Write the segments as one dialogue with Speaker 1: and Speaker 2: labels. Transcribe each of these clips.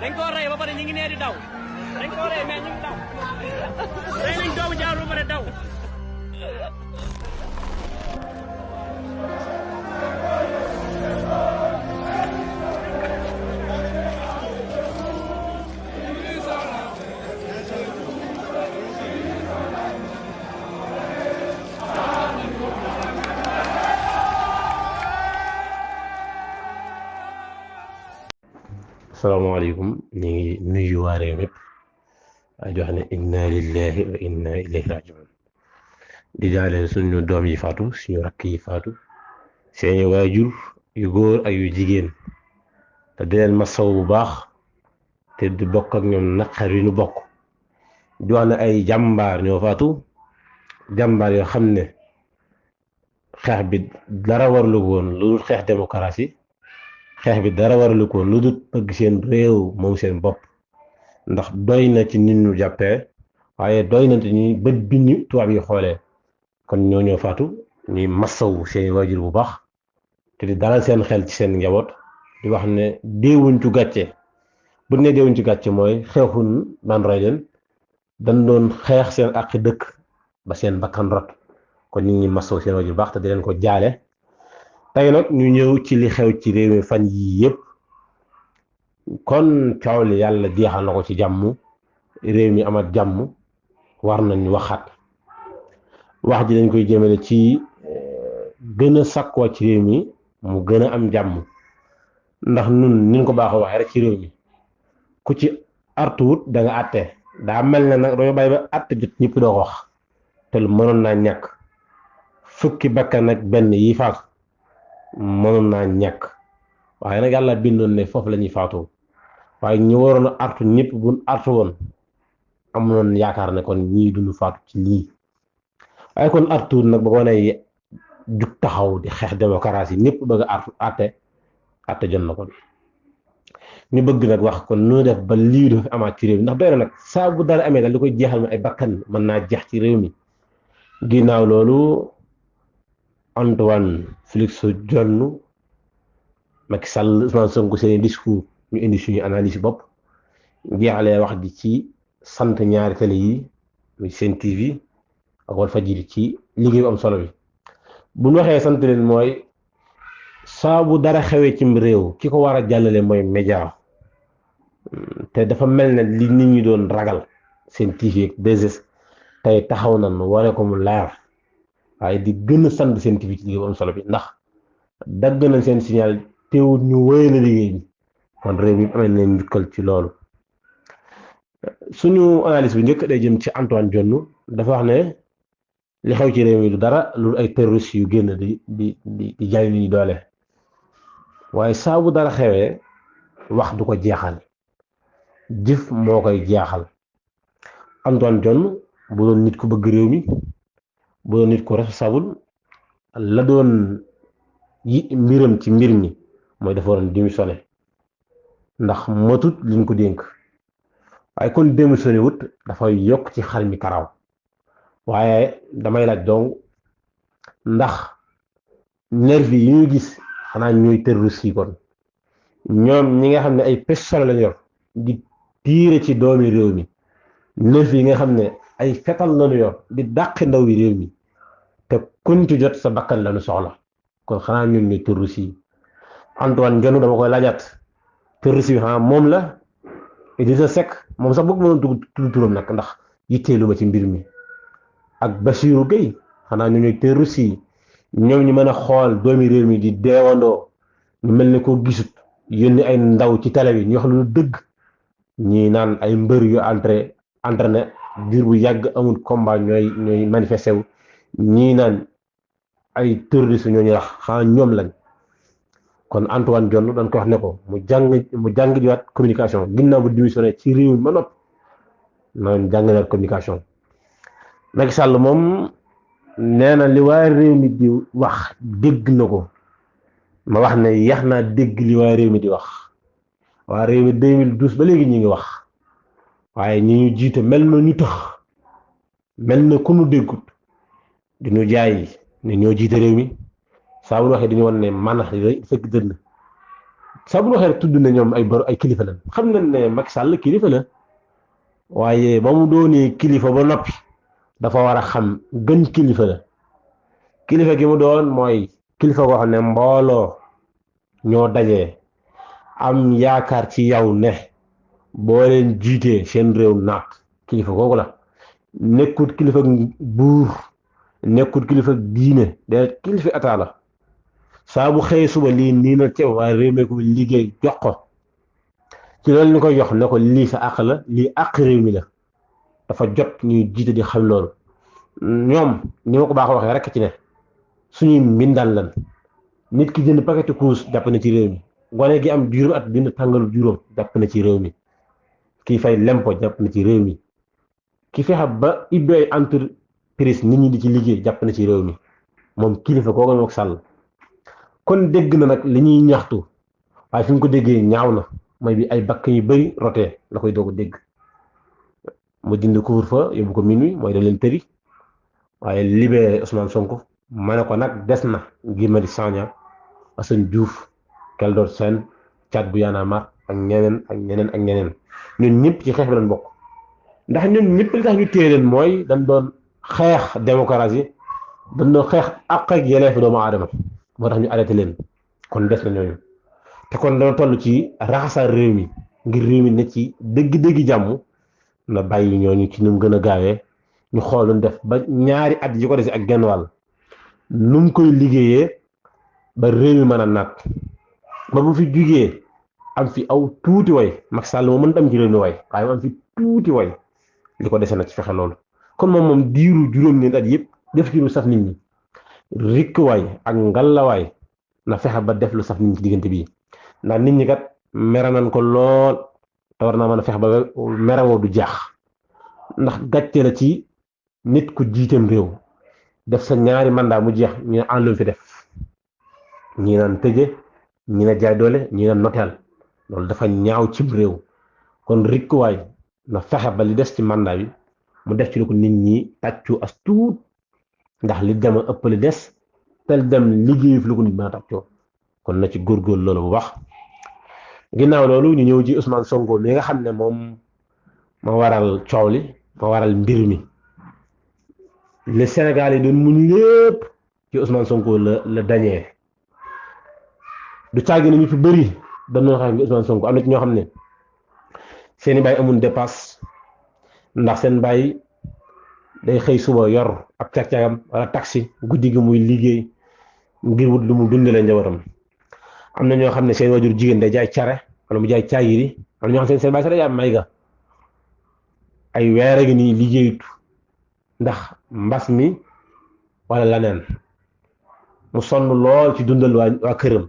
Speaker 1: dañ ko rey ba pare ñu ngi nee di daw dañ ko rey mais ñu ngi daw rey nañ doomu jaaru ba pare daw.
Speaker 2: asalaamaaleykum ñu ngi nuyu waa réew mépp di wax ne inna lillahi wa inna ilayhi rajiun di jaale suñu doom yi faatu suñu rakk yi faatu seeni waajur yu góor ak yu jigéen te di leen masaw bu baax te di bokk ak ñoom naqar yi ñu bokk di wax ne ay jàmbaar ñoo faatu jàmbaar yoo xam ne xeex bi dara warlu woon lu dul xeex démocratie xeex bi dara waralu ko lu dul bëgg seen réew moom seen bopp ndax doy na ci nit ñu jàppee waaye doy na ci ñi bët bi ñu tubaab yi xoolee kon ñoo faatu ñuy massawu seen waajur bu baax te di dalal seen xel ci seen njaboot di wax ne deewuñ ci gàcce bu ne deewuñ ci gàcce mooy xeexuñ man rey leen dañ doon xeex seen àq dëkk ba seen bakkan rot kon ñu ngi massawu seen waajur bu baax te di leen ko jaale. tey nag ñu ñëw ci li xew ci réew mi fan yii yëpp kon coow li yàlla jeexal na ko ci jàmm réew mi amat jàmm war nañ waxaat wax ji dañ koy jëmale ci gën a sakkoo ci réew mi mu gën a am jàmm ndax nun niñ ko baaxoo waxee rek ci réew mi ku ci artuwut da nga àtte daa mel ne nag dañoo bàyyi ba àtte jot ñëpp doo ko wax te lu mënoon naa ñàkk fukki bakkan ak benn yi faatu mënoon naa ñàkk waaye nag yàlla bindoon ne foofu la ñuy faatu waaye ñu waroon a artu ñëpp buñ artu woon amoon yaakaar ne kon ñii duñu faatu ci lii waaye kon artuwut nag ba ko ne jug taxaw di xeex démocratie ñëpp bëgg a artu atte jot na kon ñu bëgg nag wax kon nu def ba lii du amaat ci réew mi ndax doy na nag saa bu dara amee daal li koy jeexal mi ay bakkan mën naa jeex ci réew mi ginnaaw loolu Antoine Félix Diome Macky Sall Ousmane Sonko seen discours ñu indi suñu analyse bopp jeexalee wax ji ci sant ñaari télé yi muy Sen TV ak Walfadjri ci liggéey bu am solo bi bu ñu waxee sant leen mooy saa bu dara xewee cim réew ki ko war a jàllale mooy média te dafa mel ne li nit ñi doon ragal Sen TV ak 2S tey taxaw nañ wane ko mu leer waaye di gën a sant Sen TV ci liggéey bu am solo bi ndax dagg nañ seen signal teewul ñu wéyal la liggéey bi kon réew mi amee nañ njukkal ci loolu suñu analyse bi njëkk day jëm ci Antoine Diome dafa wax ne li xew ci réew mi du dara lu ay terroristes yu génn di jaay nit ñi doole waaye saa bu dara xewee wax du ko jeexal jëf moo koy jeexal Antoine Diome bu doon nit ku bëgg réew mi bu doon nit ku responsable la doon yi mbiram ci mbir mi mooy dafa waroon démissionné ndax matut liñ ko dénk waaye kon démissionné wut dafay yokk ci xar mi karaw waaye damay laaj donc ndax nervi yi ñu gis xanaa ñooy terroriste yi kon ñoom ñi nga xam ne ay pistolet lañ yor di tiire ci doomi réew mi nervi yi nga xam ne ay fetal lañu yor di dàqi ndaw yi réew mi te kuñ ci jot sa bakkan lañu soxla kon xanaa ñun ñooy terroriste yi Antoine Diome dama koy laajaat terroriste yi xanaa moom la Idrissa Seck moom sax bëgg mënoon tudd turam nag ndax yitteelu ma ci mbir mi ak Bassirou Gueye xanaa ñu ñooy terroriste yi ñoom ñu mën a xool doomi réew mi di deewandoo ñu mel ne koo gisut yónni ay ndaw ci télé bi ñu wax lu dëgg ñii naan ay mbër yu entraîné diir bu yàgg amul combat ñooy manifesté wu ñii naan ay terroriste ñooñu wax xanaa ñoom lañ kon Antoine Diome dañ ko wax ne ko mu jàng jiwaat communication ginnaaw bu démissionné ci réew mi ma nopp noonu jàng communication Macky Sall moom nee na li waa réew mi di wax dégg na ko ma wax ne yax naa dégg li waa réew mi di wax waa réew mi 2012 ba léegi ñu ngi wax waaye ñi ñu jiite mel na ñu tax mel na ku nu déggut di ñu jaay ne ñoo jiite réew mi saa bu waxee dañu wan ne man fekk dënn saa bu ñu waxee rek tudd na ñoom ay kilifa la xam nañ ne Macky Sall kilifa la waaye ba mu doonee kilifa ba noppi dafa war a xam gën kilifa la kilifa gi mu doon mooy kilifa goo xam ne mbooloo ñoo dajee am yaakaar ci yow ne boo leen jiitee seen réew naat kilifa googu la nekkut kilifa buur nekkut kilifa diine de kilifa état la saa bu xëyee suba lii nii na teew waaye réew mi ko liggéey jox ko ci loolu ñu koy jox ne ko lii sa àq la lii àq réew mi la dafa jot ñuy jiite di xam loolu ñoom ni ma ko baax waxee rek ci ne suñuy mbindaan lan nit ki jënd paquetu kuus jàpp na ci réew mi gone gi am juróom at dina tàngalu juróom jàpp na ci réew mi kii fay lempo jàpp na ci réew mi ki fexe ba ibbi ay entreprise nit ñi di ci liggéey jàpp na ci réew mi moom kilifa kooku mook Sall kon dégg na nag li ñuy ñaxtu waaye fi mu ko déggee ñaaw na mooy bi ay bakk yu bari rotee la koy doog a dégg mu dindi couvre-feu yóbbu ko minuit mooy da leen tëri waaye libéré Ousmane Sonko ma ne ko nag des na Guy Marius Sagna Assane Diouf Clédor Sène Thiat bu Y'en a marre ak ñeneen ak ñeneen ak ñeneen ñun ñëpp ci xeex bi lañ bokk ndax ñun ñëpp li tax ñu téye leen mooy dañ doon xeex démocratie dañ doon xeex àq ak yelleefu doomu aadama moo tax ñu arrêté leen kon des na ñooñu te kon dana toll ci raxasal réew mi ngir réew mi ne ci dëgg-dëgg jàmm na bàyyi ñooñu ci nu mu gën a gaawee ñu xool lu def ba ñaari at yi ko dese ak genn wàll nu mu koy liggéeyee ba réew mi mën a naat ba bu fi jugee am fi aw tuuti way Macky Sall moo mën am ci réew mi way waaye mu am fi tuuti way li ko dese na ci fexe loolu kon moom diiru juróom-ñeenti at yëpp def ci lu saf nit ñi rikk waay ak ngalawaay na fexe ba def lu saf nit ñi ci diggante bii ndax nit ñi kat mere nañ ko lool te war naa mën a fexe ba merewoo du jaax ndax gàcce la ci nit ku jiiteem réew def sa ñaari mandat mu jeex ñu ne àndoon fi def ñi naan tëje ñi na jaay doole ñi naan noteel loolu dafa ñaaw cim réew kon rikk waay na fexe ba li des ci mandat bi mu def ci lu ko nit ñi tàccu as tuut ndax li dem ëpp li des tel dem liggéey fi lu ko nit mën a tàccoo kon na ci góorgóorlu loolu bu baax ginnaaw loolu ñu ñëw ci Ousmane Sonko mi nga xam ne moom ma waral coow li ma waral mbir mi le Sénégal yi doon muñ lépp ci Ousmane Sonko la dañee du caagi na ñu fi bëri dañoo xam ne Ousmane Sonko am na ci ñoo xam ne seeni baay amul dépasse ndax seen baay day xëy suba yor ab cag-cagam wala taxi guddi gi muy liggéey ngir wut lu mu dundalee njabootam am na ñoo xam ne seen wajur jigéen day jaay care wala mu jaay caagiri am na ñoo xam ne seen baay sax day jaay may ga ay weer a ngi nii liggéeyut ndax mbas mi wala leneen mu sonn lool ci dundal waa këram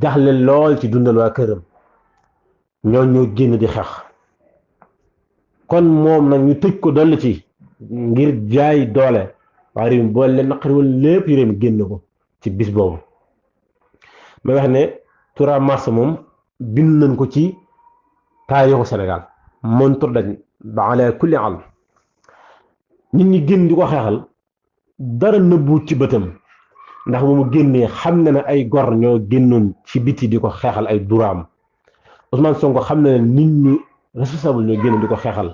Speaker 2: jaxle lool ci dundal waa këram ñoo ñoo génn di xeex kon moom nag ñu tëj ko dolli ci ngir jaay doole waa réew mi boole leen naqari woon lépp yu réew mi génn ko ci bis boobu may wax ne 3 mars moom bind nañ ko ci taarixu Sénégal montor dañ ba ala kulli al nit ñi génn di ko xeexal dara nëbbuut ci bëtam ndax bu mu génnee xam na ne ay gor ñoo génnoon ci biti di ko xeexal ay duraam Ousmane Sonko xam na ne nit ñu responsable ñoo génnoon di ko xeexal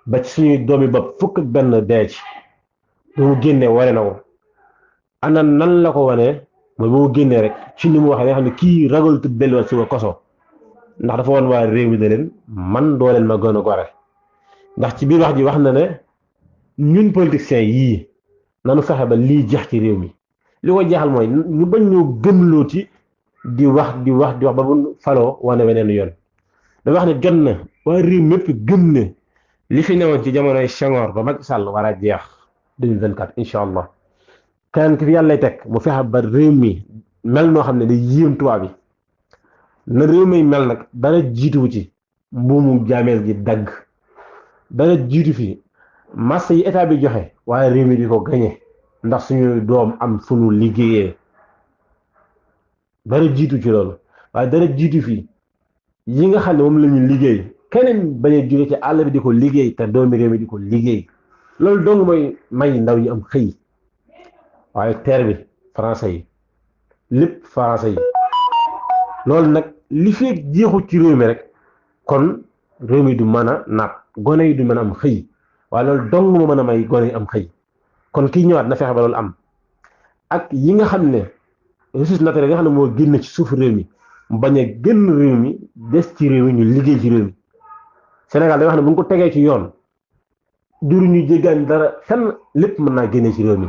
Speaker 2: ba ci suñuy doomi bopp fukk ak benn dee ci bu mu génnee wane na ko ana nan la ko wane mooy bu mu génnee rek ci ni mu waxee nga xam ne kii ragal tu delluwaat suba koso ndax dafa woon waa réew mi ne leen man doo leen ma gën a gore ndax ci biir wax ji wax na ne ñun politiciens yii nanu fexe ba lii jeex ci réew mi li ko jeexal mooy ñu bañ ñoo gëmloo ci di wax ba bu faloo wane weneen yoon da wax ne jot na waa réew mépp gëm ne li fi newoon ci jamonoy Senghor ba Macky Sall war a jeex 2024 incha allah keneen ki fi yàlla lay teg mu fexe ba réew mi mel noo xam ne day yéem tubaab bi na réew mi mel nag dara jiituwu ci mbuumu jaameel gi dagg dara jiitu fi marché yi état bi joxe waaye réew mi di ko gañe ndax suñu doom am fu nu liggéeyee dara jiitu ci loolu waaye dara jiitu fi yi nga xam ne moom la ñu liggéey keneen bañ a jóge ci àll bi di ko liggéey te doomi réew mi di ko liggéey loolu dong mooy may ndaw ñi am xëy waaye terre bi français yi lépp français yi loolu nag li feeg jeexul ci réew mi rek kon réew mi du mën a naat gone yi du mën a am xëy waaye loolu dong moo mën a may gone yi am xëy kon kii ñëwaat na fexe ba loolu am ak yi nga xam ne ressources naturelles yi nga xam ne moo génn ci suufu réew mi mu bañ a génn réew mi des ci réew mi ñu liggéey ci réew mi Sénégal dañoo xam ne bu ñu ko tegee ci yoon juru ñu jéggaan dara fenn lépp mën naa génnee ci réew mi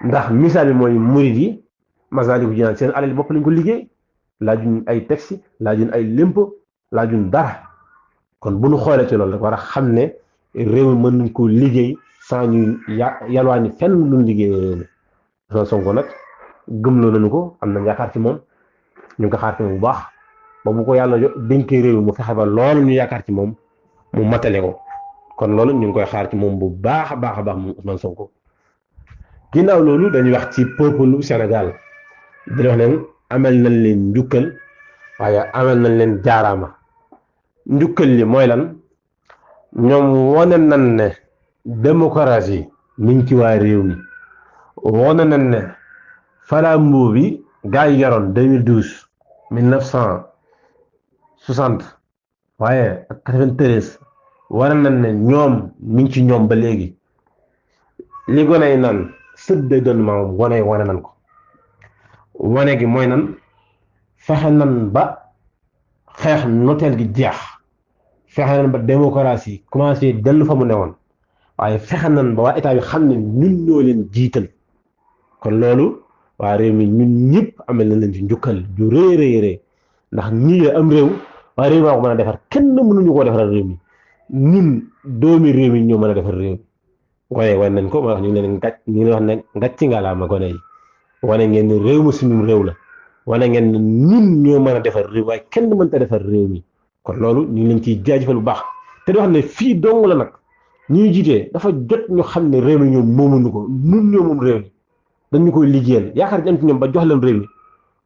Speaker 2: ndax misaal bi mooy murid yi Masaalikul Jinaan seen alal bopp lañ ko liggéey laajuñ ay taxi laajuñ ay lempo laajuñ dara kon bu ñu xoolee ci loolu rek war a xam ne réew mi mën nañ ko liggéey sans ñu yalwaani fenn luñ liggéey réew mi Ousmane Sonko nag gëmloo nañu ko am na yaakaar ci moom ñu ngi ko xaar ci moom bu baax ba bu ko yàlla dénkee réew mi mu fexe ba loolu ñu yaakaar ci moom mu matale ko kon loolu ñu ngi koy xaar ci moom bu baax a baax moom Ousmane Sonko ginnaaw loolu dañuy wax ci peuple Sénégal di wax leen amel nañ leen njukkal waaye amel nañ leen jaaraama njukkal li mooy lan ñoom wane nañ ne démocratie mi ngi ci waa réew mi wane nañ ne Flambeau bi gaa yi yoroon 2012 1960 waaye ak 93 wane nañ ne ñoom mi ngi ci ñoom ba léegi li gone yi naan sët day doon maamam gone yi wane nañ ko wane gi mooy nan fexe nan ba xeex noteel gi jeex fexe nan ba démocratie commencé dellu fa mu newoon waaye fexe nan ba waa état bi xam ne ñun ñoo leen jiital kon loolu waa réew mi ñun ñëpp amel na leen ci njukkal ju rëy rëy rëy ndax ñii am réew waa réew maa ko mën a defar kenn mënuñu koo defaral réew mi ñun doomi réew mi ñoo mën a defar réew mi waaye wane nañ ko moo tax ñu ngi leen ñu ngi wax ne ngàcc ngalaama gone yi wane ngeen ne réew mi suñu réew la wane ngeen ne ñun ñoo mën a defar réew waaye kenn mënta defar réew mi kon loolu ñu ngi leen ciy jaajëfal bu baax te di wax ne fii dong la nag ñuy jiitee dafa jot ñu xam ne réew mi ñoom moomuñu ko ñun ñoo moom réew mi dañu koy liggéeyal yaakaar ñu am ci ñoom ba jox leen réew mi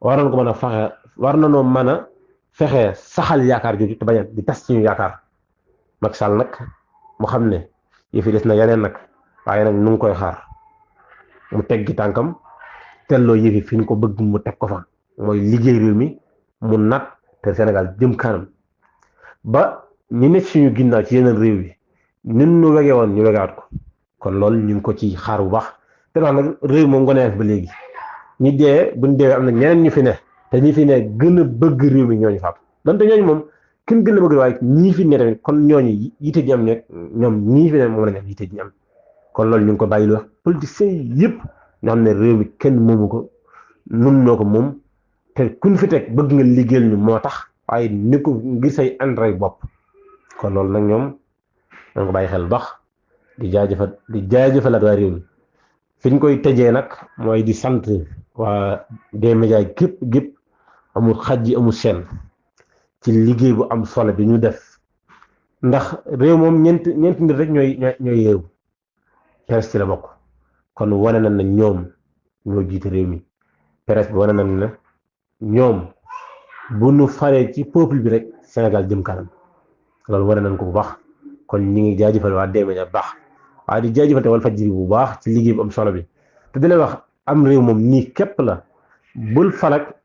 Speaker 2: war nañ ko mën a fexe war nañoo mën a fexe saxal yaakaar jooju te bañ a di tas ci ñu yaakaar Macky Sall nag mu xam ne yëf yi des na yeneen nag waaye nag nu ngi koy xaar mu teggi tànkam telloo yëf yi fi ñu ko bëgg mu teg ko fa mooy liggéey réew mi mu nat te Sénégal jëm kanam ba ñu nekk suñu ginnaaw ci yeneen réew yi ñun ñu wege woon ñu wegaat ko kon loolu ñu ngi ko ci xaar bu baax te wax nag réew moom ngoneef ba léegi ñi dee buñ deewee am na ñeneen ñu fi ne te ñi fi ne gën a bëgg réew mi ñooñu faatu donte ñooñu moom kenn gën a bëgg waaye ñii fi ne tamit kon ñooñu yite ji am ne ñoom ñii fi ne moom la ne yite ji am kon loolu ñu ngi ko bàyyi lu wax politiciens yi yëpp ñoo xam ne réew mi kenn moomu ko nun ñoo ko moom te kuñ fi teg bëgg nga liggéeyal ñu moo tax waaye ni ko ngir say intérêt bopp kon loolu nag ñoom dañ ko bàyyi xel baax di jaajëfalaat waa réew mi fi ñu koy tëjee nag mooy di sant waa des médias gépp amul xaj yi amul seen ci liggéey bu am solo bi ñu def ndax réew moom ñeenti nit rek ñooy réew presse ci la bokk kon wane nañ ne ñoom ñoo jiite réew mi presse bi wane nañ ne ñoom bu nu faree ci peuple bi rek Sénégal jëm kanam loolu wane nañ ko bu baax kon ñi ngi jaajëfal waa des médias bu baax waaye di jaajëfal te Walfadjri bu baax ci liggéey bu am solo bi te di leen wax am réew moom nii képp la bul falak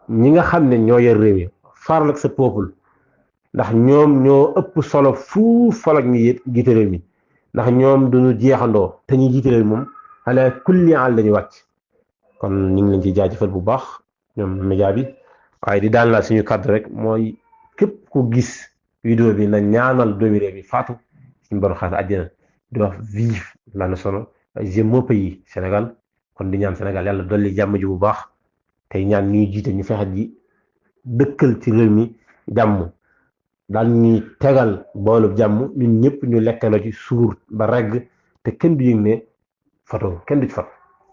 Speaker 2: ñi nga xam ne ñoo yor réew yi faral ak sa peuple ndax ñoom ñoo ëpp solo fuuf falak ñi jiite réew mi ndax ñoom duñu jeexandoo te ñi jiite réew moom ala kulli al lañuy wàcc kon ñu ngi leen ci jaajëfal bu baax ñoom média bi waaye di daan laa suñu kàddu rek mooy képp ku gis vidéo bi na ñaanal doomi réew mi faatu suñu borom xaas àjjana di wax vive la nation j'aime mon pays Sénégal kon di ñaan Sénégal yàlla dolli jàmm ji bu baax tey ñaan ñuy jiite ñu fexe ji dëkkal ci réew mi jàmm daal ñuy tegal boolu jàmm ñun ñëpp ñu lekkandoo ci suur ba regg te kenn du yëg ne fato kenn du ci fat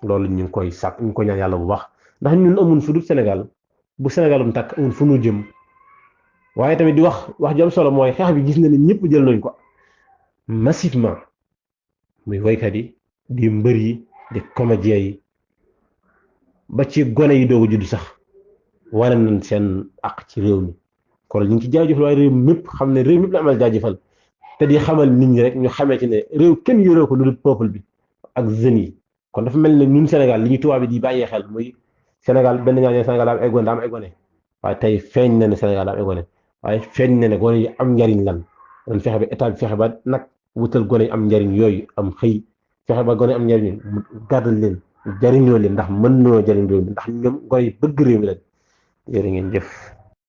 Speaker 2: loolu ñu ngi koy sàkk ñu ngi koy ñaan yàlla bu baax ndax ñun amun fu dul Sénégal bu Sénégalum tàkk amun fu nu jëm waaye tamit di wax ju am solo mooy xeex bi gis na ne ñëpp jël nañ ko massivement muy woykat yi di mbër yi di comédien yi ba ci gone yi doogu judd sax wane nañ seen àq ci réew mi kon ñu ngi ci jaajëfal waaye réew mépp xam ne réew mépp la amal jaajëfal te di xamal nit ñi rek ñu xamee ci ne réew kenn yoroo ko lu dul peuple bi ak jeunes yi kon dafa mel ne ñun Sénégal li ñu tubaab bi di bàyyee xel muy Sénégal benn ñaar Sénégal am ay gone waaye tey feeñ na ne Sénégal am ay gone waaye feeñ na ne gone yi am njariñ lan dañ fexe ba état bi fexe ba nag wutal gone yi am njariñ yooyu am xëy fexe ba gone yi am njariñ mu gàddal leen jariñoo leen ndax mën noo jariñ réew mi ndax ñoom gone yi bëgg réew mi lañ jërë ngeen jëf